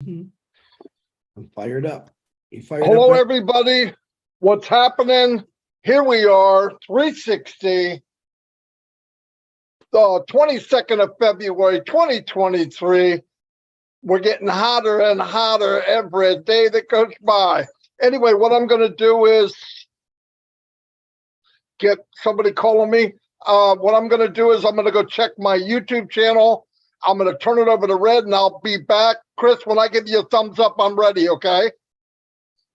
I'm fired up. Hello, everybody. What's happening? Here we are, 360, the 22nd of February, 2023. We're getting hotter and hotter every day that goes by. Anyway, what I'm going to do is get somebody calling me. What I'm going to do is I'm going to go check my YouTube channel. I'm going to turn it over to Red, and I'll be back. Chris, when I give you a thumbs up, I'm ready, okay?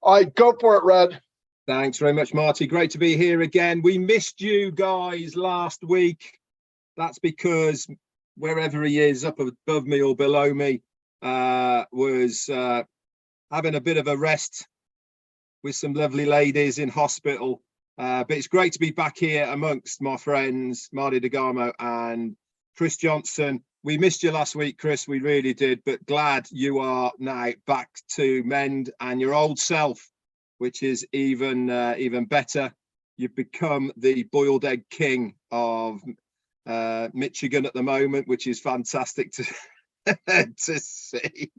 All right, go for it, Red. Thanks very much, Marty. Great to be here again. We missed you guys last week. That's because wherever he is, up above me or below me, was having a bit of a rest with some lovely ladies in hospital. But it's great to be back here amongst my friends, Marty DeGarmo and Chris Johnson. We missed you last week, Chris. We really did, but glad you are now back to mend and your old self, which is even better. You've become the boiled egg king of Michigan at the moment, which is fantastic to to see.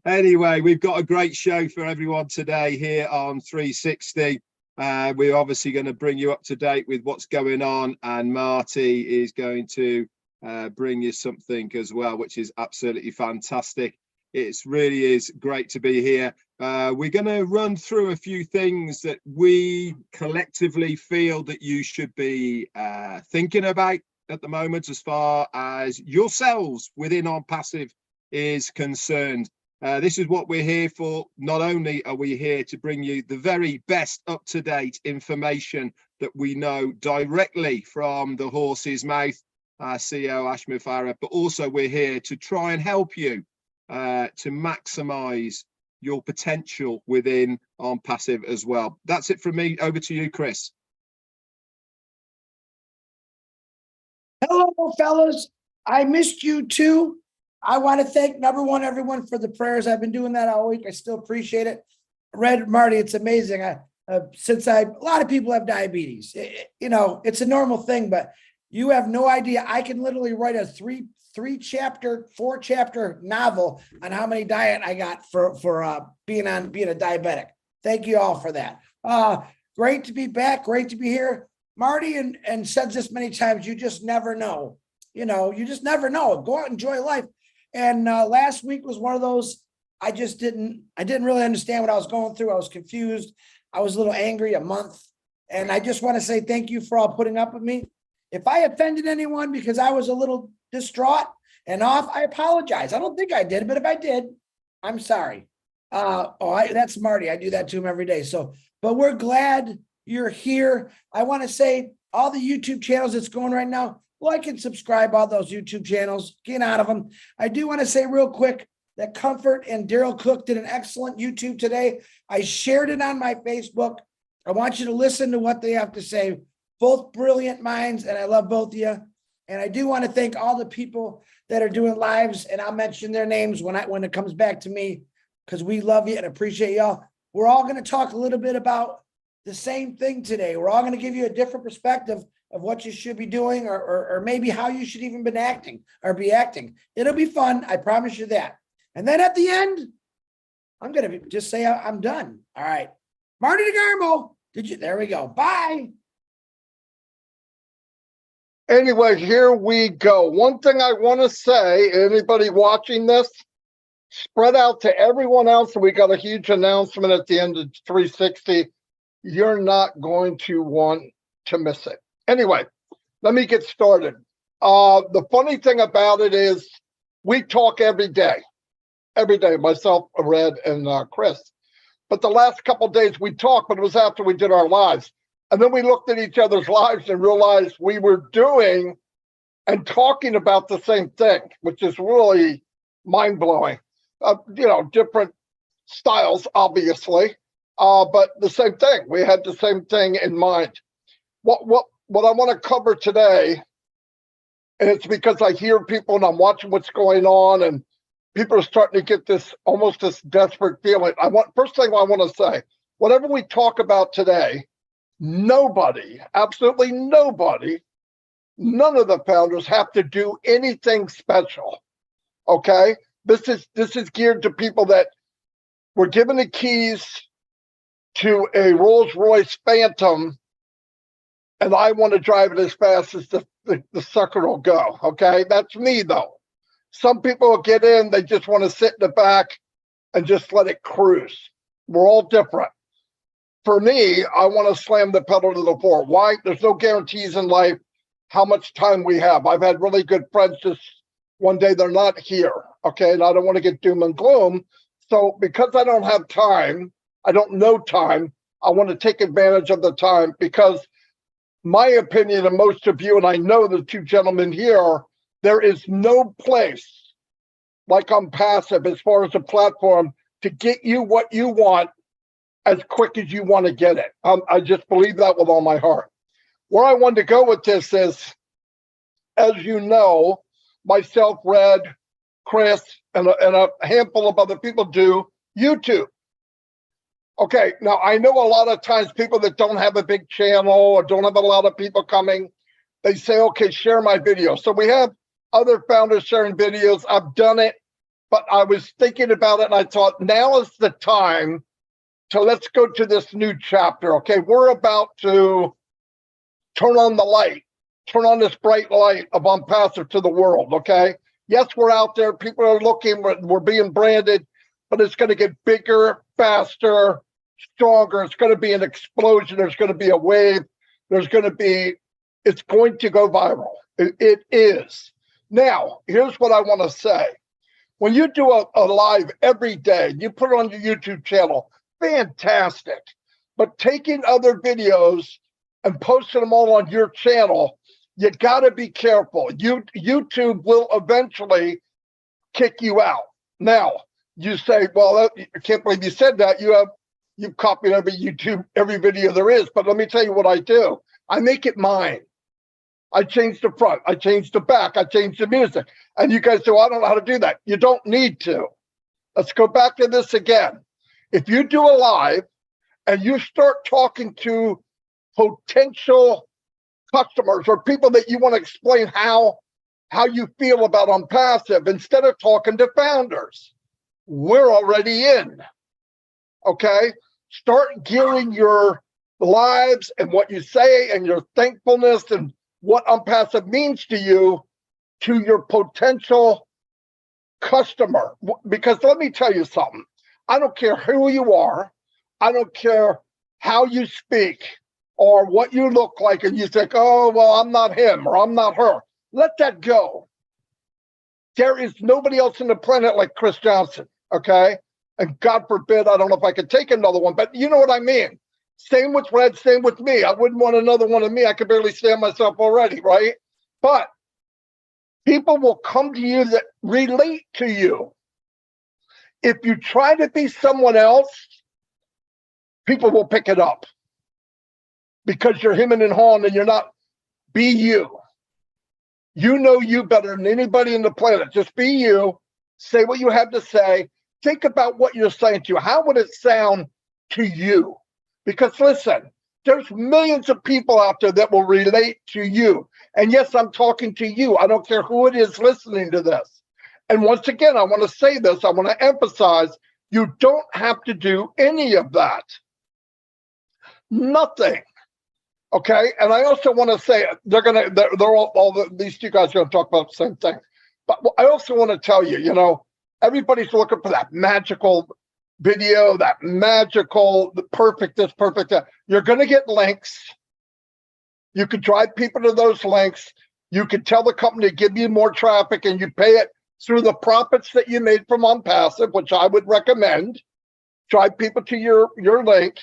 Anyway, we've got a great show for everyone today here on 360. We're obviously going to bring you up to date with what's going on, and Marty is going to bring you something as well, which is absolutely fantastic. It really is great to be here. We're going to run through a few things that we collectively feel that you should be thinking about at the moment as far as yourselves within On Passive is concerned. This is what we're here for. Not only are we here to bring you the very best up-to-date information that we know directly from the horse's mouth, CEO Ashmir Farah, but also we're here to try and help you to maximize your potential within On Passive as well. That's it from me. Over to you, Chris. Hello, fellas. I missed you too. I want to thank number one, everyone, for the prayers. I've been doing that all week. I still appreciate it. Red, Marty, it's amazing. A lot of people have diabetes. It's a normal thing, but you have no idea. I can literally write a four chapter novel on how many diet I got for being a diabetic. Thank you all for that. Great to be back. Great to be here. Marty and said this many times, you just never know. You just never know. Go out and enjoy life. And last week was one of those, I didn't really understand what I was going through. I was confused. I was a little angry, a month. And I just want to say thank you for all putting up with me. If I offended anyone because I was a little distraught and off, I apologize. I don't think I did, but if I did, I'm sorry. That's Marty. I do that to him every day. But we're glad you're here. I want to say all the YouTube channels that's going right now, like and subscribe all those YouTube channels. Get out of them. I do want to say real quick that Comfort and Daryl Cook did an excellent YouTube today. I shared it on my Facebook. I want you to listen to what they have to say. Both brilliant minds, and I love both of you. And I do want to thank all the people that are doing lives, and I'll mention their names when it comes back to me, because we love you and appreciate y'all. We're all going to talk a little bit about the same thing today. We're all going to give you a different perspective of what you should be doing, or maybe how you should even be acting. It'll be fun. I promise you that. And then at the end, I'm going to just say I'm done. All right. Marty DeGarmo, there we go. Bye. Anyway, here we go. One thing I want to say, anybody watching this, spread out to everyone else. We got a huge announcement at the end of 360. You're not going to want to miss it. Anyway, let me get started. The funny thing about it is we talk every day, myself, Red, and Chris. But the last couple of days we talked, but it was after we did our lives. And then we looked at each other's lives and realized we were doing and talking about the same thing, which is really mind-blowing. Different styles, obviously, but the same thing. We had the same thing in mind. What I want to cover today, and it's because I hear people and I'm watching what's going on, and people are starting to get this desperate feeling. First thing I want to say, whatever we talk about today, nobody, absolutely nobody, none of the founders have to do anything special. Okay? This is geared to people that were given the keys to a Rolls-Royce Phantom, and I want to drive it as fast as the sucker will go. Okay, that's me though. Some people will get in, they just want to sit in the back and just let it cruise. We're all different. For me, I want to slam the pedal to the floor. Why? There's no guarantees in life how much time we have. I've had really good friends just one day they're not here. Okay, and I don't want to get doom and gloom. So because I don't have time, I don't know time, I want to take advantage of the time, because my opinion, and most of you, and I know the two gentlemen here, there is no place like on Passive as far as a platform to get you what you want as quick as you want to get it. I just believe that with all my heart. Where I wanted to go with this is, as you know, myself, Red, Chris, and a handful of other people do YouTube. Okay, now I know a lot of times people that don't have a big channel or don't have a lot of people coming, they say, okay, share my video. So we have other founders sharing videos. I've done it, but I was thinking about it and I thought, now is the time to let's go to this new chapter. Okay, we're about to turn on the light, turn on this bright light of Unpassive to the world. Okay, yes, we're out there, people are looking, we're being branded, but it's going to get bigger, faster, stronger. It's going to be an explosion. There's going to be a wave. It's going to go viral. It is. Now, here's what I want to say. When you do a live every day, you put it on your YouTube channel, fantastic. But taking other videos and posting them all on your channel, you got to be careful. YouTube will eventually kick you out. Now, you say, well, I can't believe you said that. You've copied every video there is. But let me tell you what I do. I make it mine. I change the front. I change the back. I change the music. And you guys say, well, I don't know how to do that. You don't need to. Let's go back to this again. If you do a live and you start talking to potential customers or people that you want to explain how you feel about Unpassive, instead of talking to founders, we're already in. Okay? Start gearing your lives and what you say and your thankfulness and what Unpassive means to you to your potential customer. Because let me tell you something. I don't care who you are. I don't care how you speak or what you look like. And you think, oh, well, I'm not him or I'm not her. Let that go. There is nobody else on the planet like Chris Johnson. Okay. And God forbid, I don't know if I could take another one, but you know what I mean? Same with Red, same with me. I wouldn't want another one of me. I could barely stand myself already, right? But people will come to you that relate to you. If you try to be someone else, people will pick it up because you're hemming and hawing and you're not. Be you. You know you better than anybody on the planet. Just be you. Say what you have to say. Think about what you're saying to you. How would it sound to you? Because listen, there's millions of people out there that will relate to you. And yes, I'm talking to you. I don't care who it is listening to this. And once again, I want to say this. I want to emphasize, you don't have to do any of that. Nothing. Okay. And I also want to say these two guys are going to talk about the same thing. But I also want to tell you, everybody's looking for that magical video, that magical, the perfect this, perfect that. You're going to get links. You could drive people to those links. You could tell the company to give you more traffic and you pay it through the profits that you made from Unpassive, which I would recommend. Drive people to your link.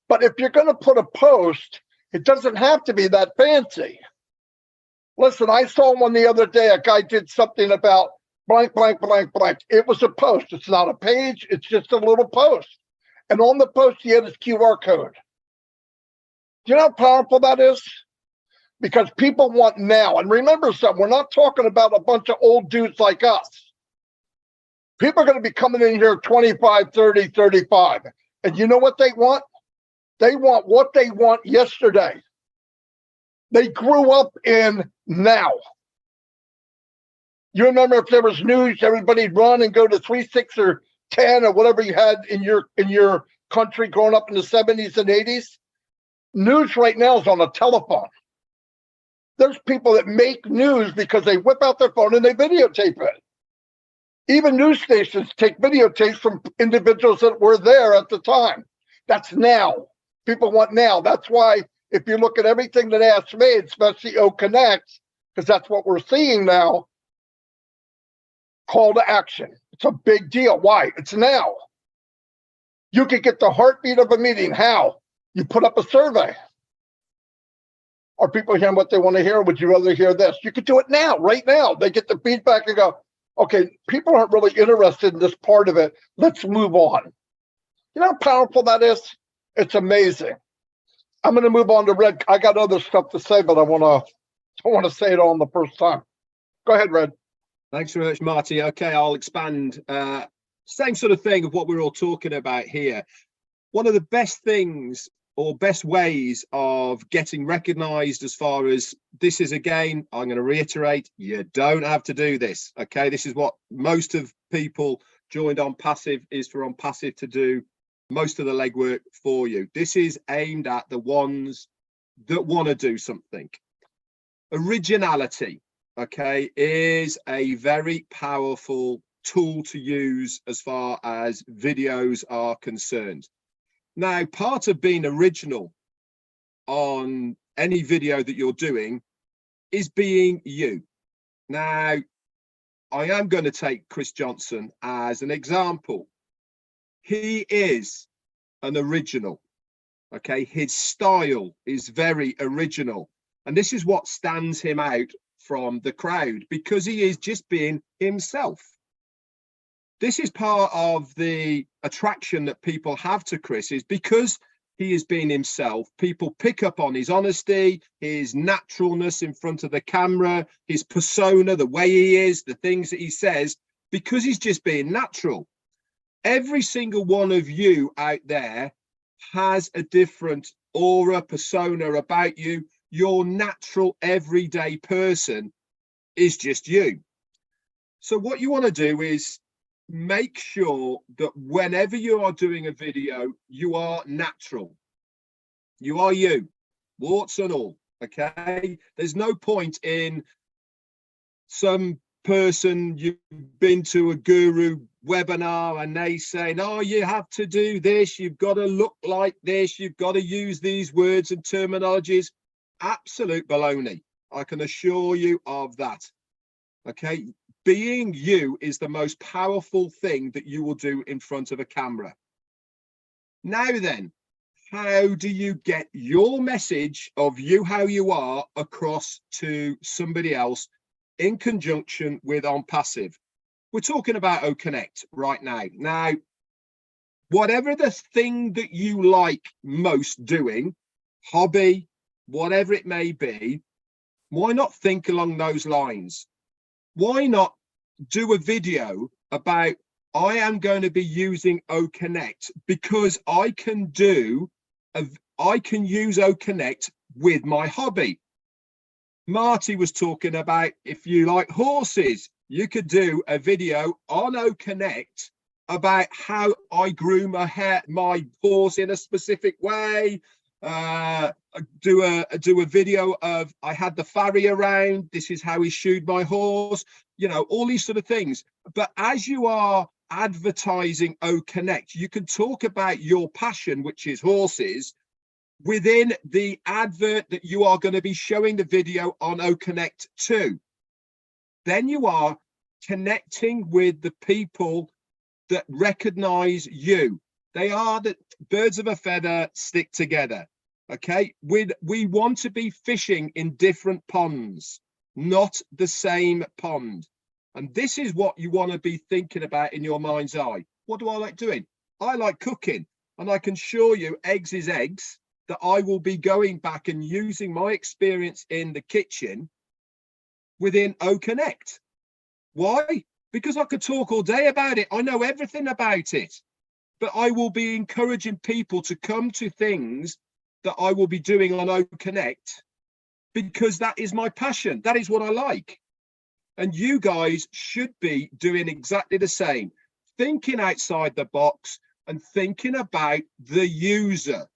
But if you're going to put a post, it doesn't have to be that fancy. Listen, I saw one the other day. A guy did something about blank, blank, blank, blank. It was a post. It's not a page. It's just a little post. And on the post, he had his QR code. Do you know how powerful that is? Because people want now. And remember something, we're not talking about a bunch of old dudes like us. People are going to be coming in here 25, 30, 35. And you know what they want? They want what they want yesterday. They grew up in now. You remember if there was news, everybody'd run and go to 3, 6, or 10 or whatever you had in your country growing up in the 70s and 80s. News right now is on a telephone. There's people that make news because they whip out their phone and they videotape it. Even news stations take videotapes from individuals that were there at the time. That's now. People want now. That's why if you look at everything that Ash made, especially O Connect, because that's what we're seeing now, call to action. It's a big deal. Why? It's now. You could get the heartbeat of a meeting. How? You put up a survey. Are people hearing what they want to hear? Would you rather hear this? You could do it now, right now. They get the feedback and go, okay, people aren't really interested in this part of it. Let's move on. You know how powerful that is? It's amazing. I'm going to move on to Red. I got other stuff to say, but I want to say it all on the first time. Go ahead, Red. Thanks very much, Marty. Okay, I'll expand. Same sort of thing of what we're all talking about here. One of the best things or best ways of getting recognized as far as this is, again, I'm going to reiterate, you don't have to do this. Okay, this is what most of people joined on passive is for on passive to do most of the legwork for you. This is aimed at the ones that want to do something. Originality, okay, is a very powerful tool to use as far as videos are concerned. Now, part of being original on any video that you're doing is being you. Now, I am going to take Chris Johnson as an example. He is an original, okay? His style is very original. And this is what stands him out from the crowd because he is just being himself. This is part of the attraction that people have to Chris is because he is being himself. People pick up on his honesty, his naturalness in front of the camera, his persona, the way he is, the things that he says, because he's just being natural. Every single one of you out there has a different aura, persona about you. Your natural everyday person is just you. So what you want to do is make sure that whenever you are doing a video, you are natural. You are you, warts and all, okay? There's no point in some person you've been to a guru webinar and they saying, oh, you have to do this, you've got to look like this, you've got to use these words and terminologies. Absolute baloney. I can assure you of that, okay? Being you is the most powerful thing that you will do in front of a camera. Now then, how do you get your message of you, how you are, across to somebody else in conjunction with on passive? We're talking about O Connect right now. Now, whatever the thing that you like most doing, hobby, whatever it may be, why not think along those lines? Why not do a video about I am going to be using O Connect because I can use O Connect with my hobby. Marty was talking about if you like horses, you could do a video on O Connect about how I groom my horse in a specific way. Do a video of I had the farrier around, this is how he shoed my horse, you know, all these sort of things. But as you are advertising O Connect, you can talk about your passion, which is horses, within the advert that you are going to be showing the video on O Connect to. Then you are connecting with the people that recognize you. They are the birds of a feather stick together. Okay, we want to be fishing in different ponds, not the same pond. And this is what you want to be thinking about in your mind's eye. What do I like doing? I like cooking, and I can assure you eggs is eggs, that I will be going back and using my experience in the kitchen within O Connect. Why? Because I could talk all day about it. I know everything about it, but I will be encouraging people to come to things that I will be doing on O Connect because that is my passion. That is what I like. And you guys should be doing exactly the same, thinking outside the box and thinking about the user.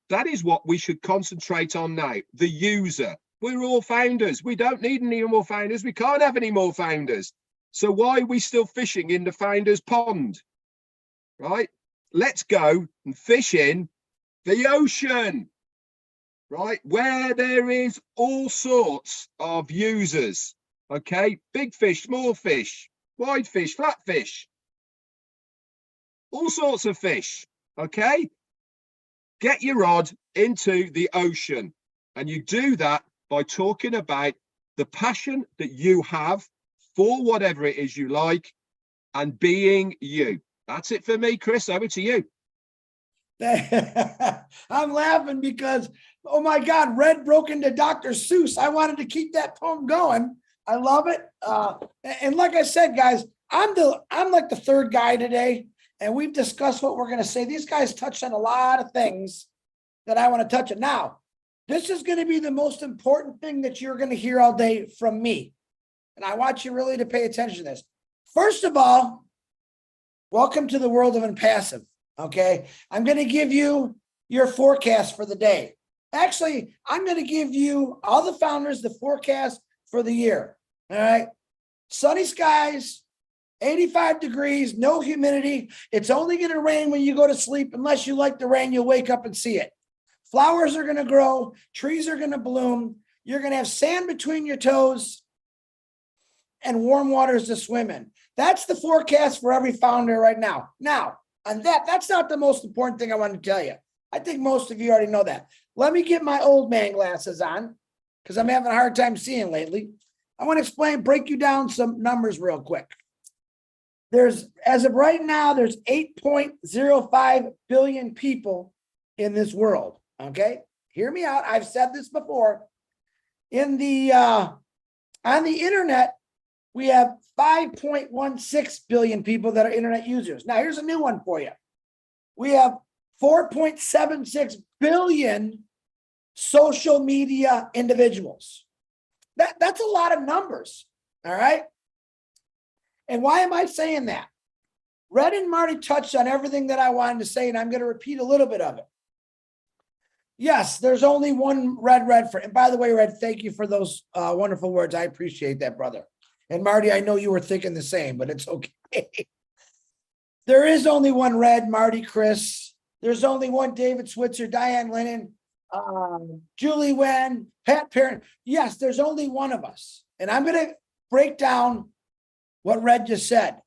That is what we should concentrate on now, the user. We're all founders. We don't need any more founders. We can't have any more founders. So why are we still fishing in the founders pond? Right? Let's go and fish in the ocean, right? Where there is all sorts of users. Okay? Big fish, small fish, wide fish, flat fish, all sorts of fish. Okay? Get your rod into the ocean, and you do that by talking about the passion that you have for whatever it is you like and being you. That's it for me, Chris. Over to you. I'm laughing because, oh my God, Red broke into Dr. Seuss. I wanted to keep that poem going. I love it. And like I said, guys, I'm like the third guy today, and we've discussed what we're going to say. These guys touched on a lot of things that I want to touch on. Now, this is going to be the most important thing that you're going to hear all day from me. And I want you really to pay attention to this. First of all, welcome to the world of Impassive. Okay. I'm going to give you your forecast for the day. Actually, I'm going to give you, all the founders, the forecast for the year. All right. Sunny skies, 85 degrees, no humidity. It's only going to rain when you go to sleep. Unless you like the rain, you'll wake up and see it. Flowers are going to grow. Trees are going to bloom. You're going to have sand between your toes and warm waters to swim in. That's the forecast for every founder right now. Now, on that's not the most important thing I want to tell you. I think most of you already know that. Let me get my old man glasses on because I'm having a hard time seeing lately. I want to break you down some numbers real quick. As of right now, there's 8.05 billion people in this world. Okay, hear me out. I've said this before. On the internet, we have 5.16 billion people that are internet users. Now, here's a new one for you. We have 4.76 billion social media individuals. That's a lot of numbers. All right. And why am I saying that? Red and Marty touched on everything that I wanted to say, and I'm going to repeat a little bit of it. Yes, there's only one Redfern. And by the way, Red, thank you for those wonderful words. I appreciate that, brother. And Marty, I know you were thinking the same, but it's okay. There is only one Red, Marty, Chris. There's only one David Switzer, Diane Lennon, Julie Wen, Pat Parent. Yes, there's only one of us. And I'm going to break down what Red just said.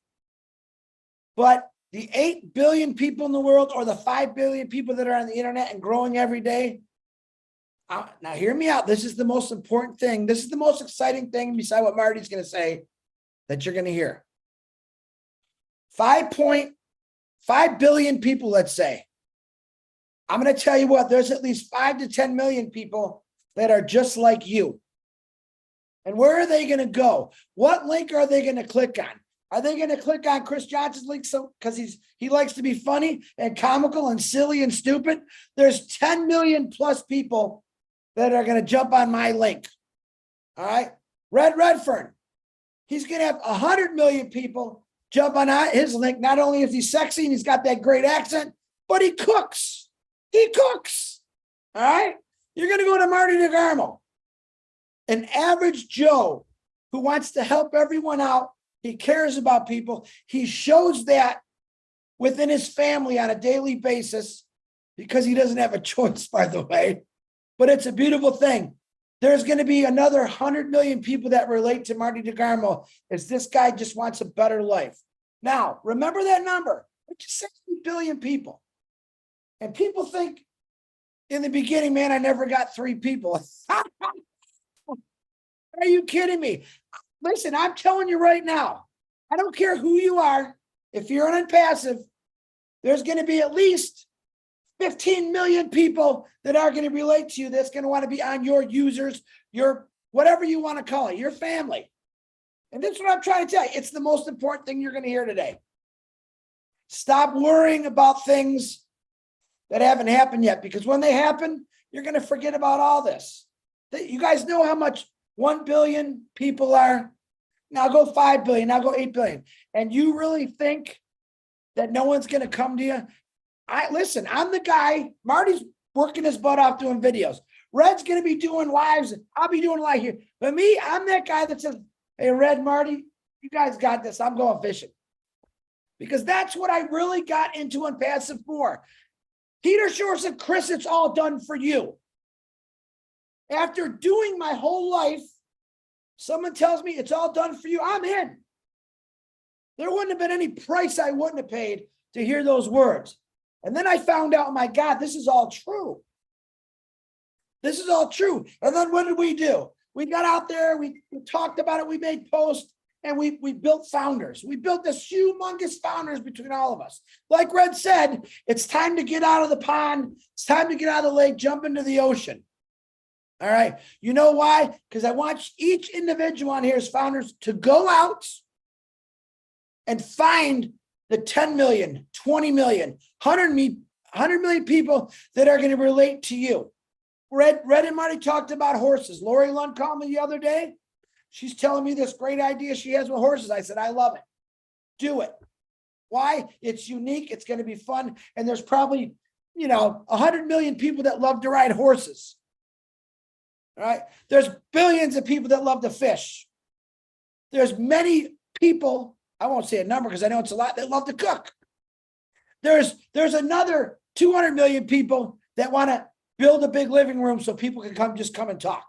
But the 8 billion people in the world, or the 5 billion people that are on the internet and growing every day. Now, hear me out. This is the most important thing. This is the most exciting thing beside what Marty's going to say that you're going to hear. 5.5 billion people, let's say. I'm going to tell you what, there's at least 5 to 10 million people that are just like you. And where are they going to go? What link are they going to click on? Are they going to click on Chris Johnson's link because he likes to be funny and comical and silly and stupid? There's 10 million plus people that are going to jump on my link. All right. Redfern, he's going to have 100 million people jump on his link. Not only is he sexy and he's got that great accent, but he cooks. He cooks. All right. You're going to go to Marty DeGarmo, an average Joe who wants to help everyone out. He cares about people. He shows that within his family on a daily basis because he doesn't have a choice, by the way. But it's a beautiful thing. There's going to be another 100 million people that relate to Marty DeGarmo as this guy just wants a better life. Now, remember that number. It's 60 billion people. And people think in the beginning, man, I never got 3 people. Are you kidding me? Listen, I'm telling you right now, I don't care who you are. If you're an impassive, there's going to be at least 15 million people that are going to relate to you. That's going to want to be on your users, your whatever you want to call it, your family. And that's what I'm trying to tell you. It's the most important thing you're going to hear today. Stop worrying about things that haven't happened yet, because when they happen, you're going to forget about all this. You guys know how much 1 billion people are, now go 5 billion, now go 8 billion. And you really think that no one's going to come to you? Listen, I'm the guy. Marty's working his butt off doing videos. Red's going to be doing lives. I'll be doing live here. But me, I'm that guy that says, hey, Red, Marty, you guys got this. I'm going fishing. Because that's what I really got into on Passive for. Peter Shore said, Chris, it's all done for you. After doing my whole life, someone tells me it's all done for you, I'm in. There wouldn't have been any price I wouldn't have paid to hear those words. And then I found out, my God, this is all true. This is all true. And then what did we do? We got out there, we talked about it, we made posts, and we built founders. We built this humongous founders between all of us. Like Red said, it's time to get out of the pond. It's time to get out of the lake, jump into the ocean. All right. You know why? Because I want each individual on here as founders to go out and find the 10 million, 20 million, 100 million people that are going to relate to you. Red and Marty talked about horses. Lori Lund called me the other day. She's telling me this great idea she has with horses. I said, I love it. Do it. Why? It's unique. It's going to be fun. And there's probably, 100 million people that love to ride horses. All right. There's billions of people that love to fish. There's many people, I won't say a number because I know it's a lot, that love to cook. There's another 200 million people that want to build a big living room so people can come and talk.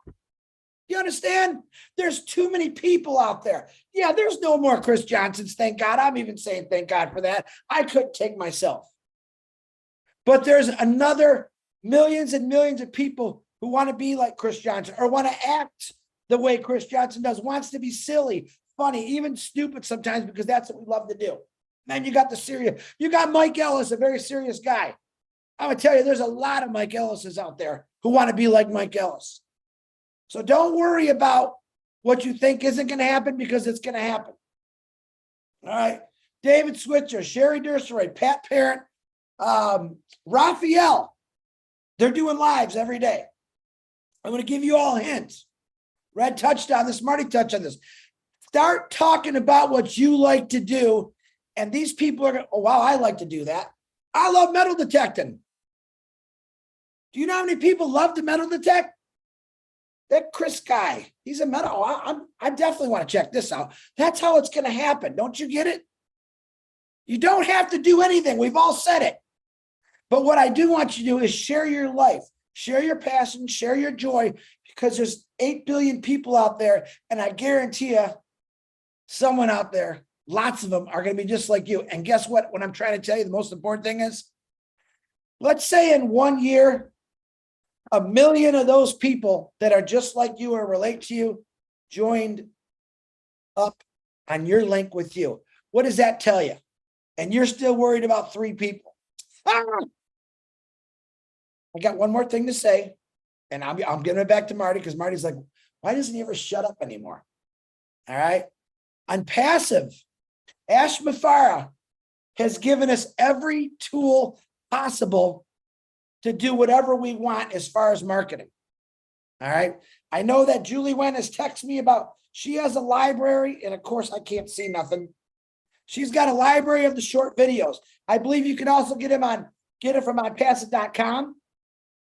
You understand? There's too many people out there. Yeah, there's no more Chris Johnsons, thank God. I'm even saying thank God for that. I couldn't take myself. But there's another millions and millions of people who want to be like Chris Johnson or want to act the way Chris Johnson does, wants to be silly, funny, even stupid sometimes because that's what we love to do. Then you got the serious. You got Mike Ellis, a very serious guy. I'm going to tell you, there's a lot of Mike Ellises out there who want to be like Mike Ellis. So don't worry about what you think isn't going to happen because it's going to happen. All right. David Switzer, Sherry Dursaray, Pat Parent, Raphael. They're doing lives every day. I'm going to give you all hints. Red touched on this. Marty touched on this. Start talking about what you like to do. And these people are going, oh, wow, I like to do that. I love metal detecting. Do you know how many people love to metal detect? That Chris guy, he's a metal. I definitely want to check this out. That's how it's going to happen. Don't you get it? You don't have to do anything. We've all said it. But what I do want you to do is share your life, share your passion, share your joy, because there's 8 billion people out there. And I guarantee you, someone out there, lots of them are going to be just like you. And guess what? What I'm trying to tell you, the most important thing is, let's say in 1 year, 1 million of those people that are just like you or relate to you joined up on your link with you. What does that tell you? And you're still worried about 3 people. I got one more thing to say, and I'm giving it back to Marty because Marty's like, why doesn't he ever shut up anymore? All right. On Passive, Ash Mafara has given us every tool possible to do whatever we want as far as marketing. All right. I know that Julie Wen has texted me about, she has a library, and of course I can't see nothing. She's got a library of the short videos. I believe you can also get it from onpassive.com.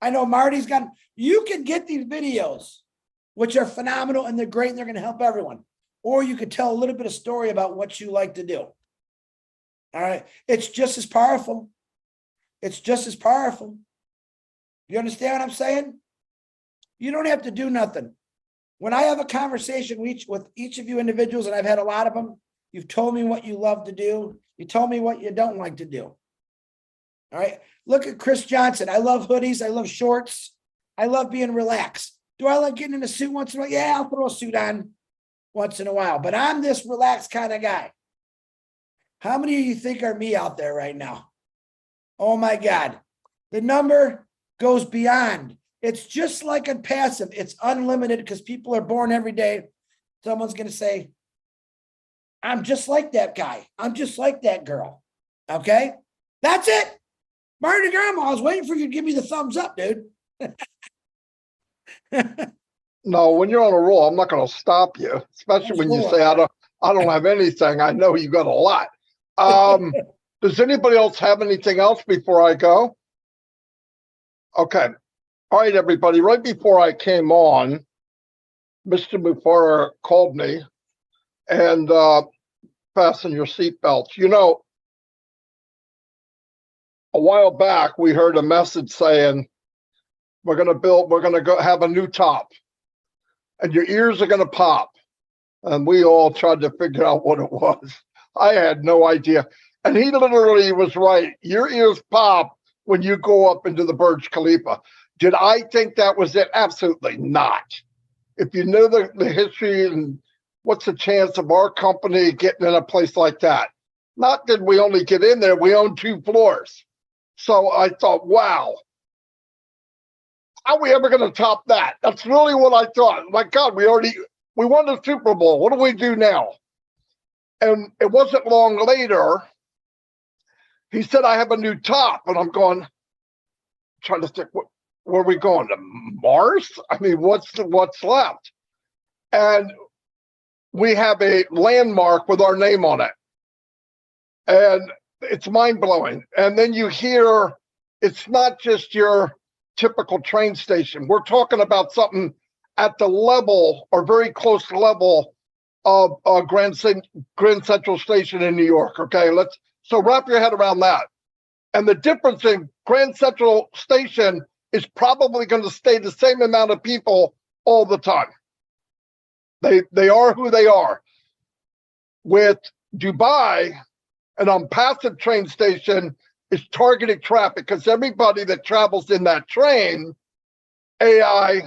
I know Marty's got, you can get these videos, which are phenomenal and they're great and they're going to help everyone. Or you could tell a little bit of story about what you like to do. All right. It's just as powerful. It's just as powerful. You understand what I'm saying? You don't have to do nothing. When I have a conversation with each of you individuals, and I've had a lot of them, you've told me what you love to do. You told me what you don't like to do. All right. Look at Chris Johnson. I love hoodies. I love shorts. I love being relaxed. Do I like getting in a suit once in a while? Yeah, I'll throw a suit on once in a while, but I'm this relaxed kind of guy. How many of you think are me out there right now? Oh my God. The number goes beyond. It's just like a Passive. It's unlimited because people are born every day. Someone's going to say, I'm just like that guy. I'm just like that girl. Okay. That's it. Marty DeGarmo, I was waiting for you to give me the thumbs up, dude. No, when you're on a roll, I'm not going to stop you, especially when you say I don't have anything. I know you got a lot. Does anybody else have anything else before I go? Okay. All right, everybody. Right before I came on, Mr. Mufara called me and fasten your seatbelts. You know, a while back, we heard a message saying, we're going to go have a new top and your ears are going to pop. And we all tried to figure out what it was. I had no idea. And he literally was right. Your ears pop when you go up into the Burj Khalifa. Did I think that was it? Absolutely not. If you know the history and what's the chance of our company getting in a place like that? Not that we only get in there, we own 2 floors. So I thought, wow, how are we ever going to top that? That's really what I thought. My God, we won the Super Bowl. What do we do now? And it wasn't long later, he said, I have a new top. And I'm trying to think, where are we going? To Mars? I mean, what's left? And we have a landmark with our name on it. And it's mind-blowing. And then you hear, it's not just your typical train station. We're talking about something at the level or very close level of Grand Central Station in New York. Okay, so wrap your head around that. And the difference in Grand Central Station is probably going to stay the same amount of people all the time. They are who they are. With Dubai, an unpassive train station is targeted traffic because everybody that travels in that train, AI,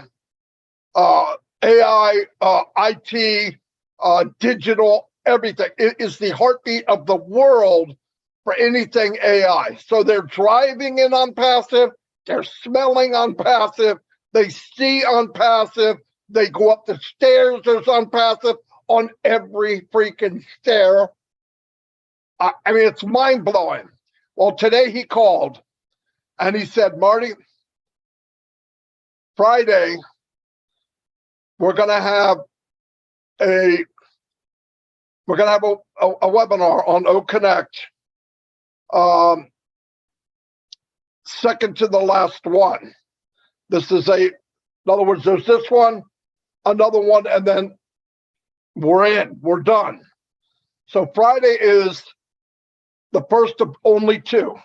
IT, digital, everything. It is the heartbeat of the world for anything AI. So they're driving in on passive, they're smelling on passive, they see on passive, they go up the stairs, there's on passive on every freaking stair. I mean, it's mind-blowing. Well, today he called and he said, Marty, Friday, we're going to have a webinar on O Connect, second to the last one. This is in other words, there's this one, another one, and then we're done. So Friday is the first of only 2.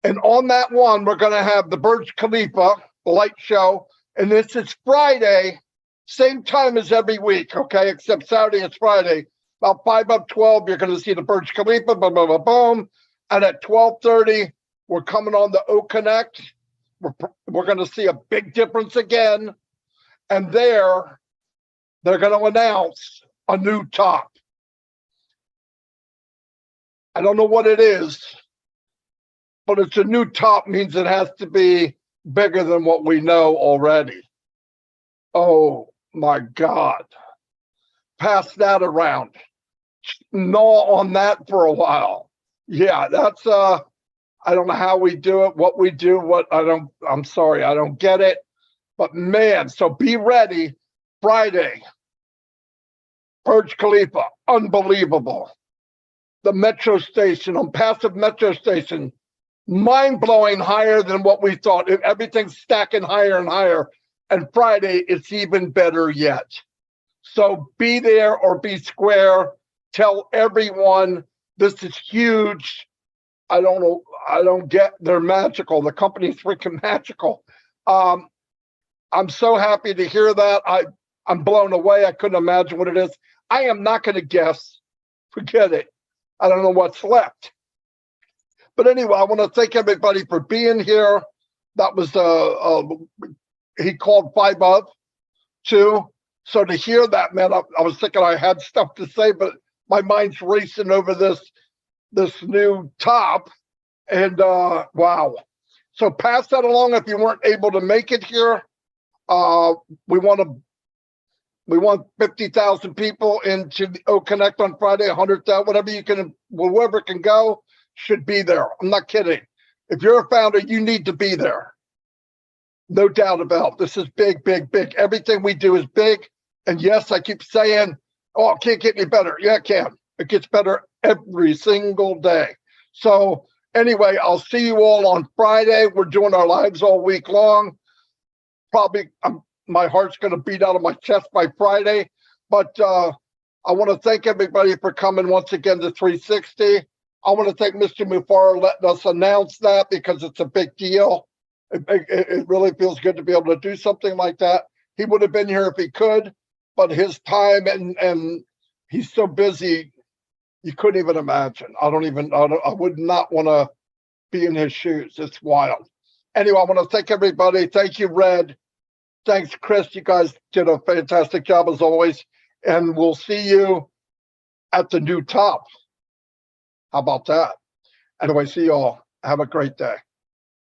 And on that one, we're going to have the Burj Khalifa light show. And this is Friday, same time as every week, okay? Except Saturday, it's Friday. About 5 up 12, you're going to see the Burj Khalifa, boom, boom, boom, boom. And at 12:30, we're coming on the O Connect. We're going to see a big difference again. And they're going to announce a new top. I don't know what it is, but it's a new top, means it has to be bigger than what we know already. Oh my God. Pass that around. Gnaw on that for a while. Yeah, that's I don't know how we do it, what we do, I'm sorry, I don't get it. But man, so be ready. Friday, Burj Khalifa, unbelievable. The metro station, on passive metro station, mind-blowing, higher than what we thought. Everything's stacking higher and higher. And Friday, it's even better yet. So be there or be square. Tell everyone this is huge. I don't know. I don't get, they're magical. The company's freaking magical. I'm so happy to hear that. I'm blown away. I couldn't imagine what it is. I am not going to guess. Forget it. I don't know what's left. But anyway, I want to thank everybody for being here. That was he called 5 of 2. So to hear that, man, I was thinking I had stuff to say, but my mind's racing over this new top. And wow. So pass that along if you weren't able to make it here. We want 50,000 people into the O Connect on Friday, 100,000, whatever you can, whoever can go should be there. I'm not kidding. If you're a founder, you need to be there. No doubt about it. This is big, big, big. Everything we do is big. And yes, I keep saying, oh, it can't get any better. Yeah, it can. It gets better every single day. So anyway, I'll see you all on Friday. We're doing our lives all week long. Probably my heart's going to beat out of my chest by Friday. But I want to thank everybody for coming once again to 360. I want to thank Mr. Mufara letting us announce that because it's a big deal. It really feels good to be able to do something like that. He would have been here if he could, but his time and he's so busy, you couldn't even imagine. I would not want to be in his shoes. It's wild. Anyway, I want to thank everybody. Thank you, Red. Thanks, Chris. You guys did a fantastic job as always. And we'll see you at the new top. How about that? Anyway, see you all. Have a great day.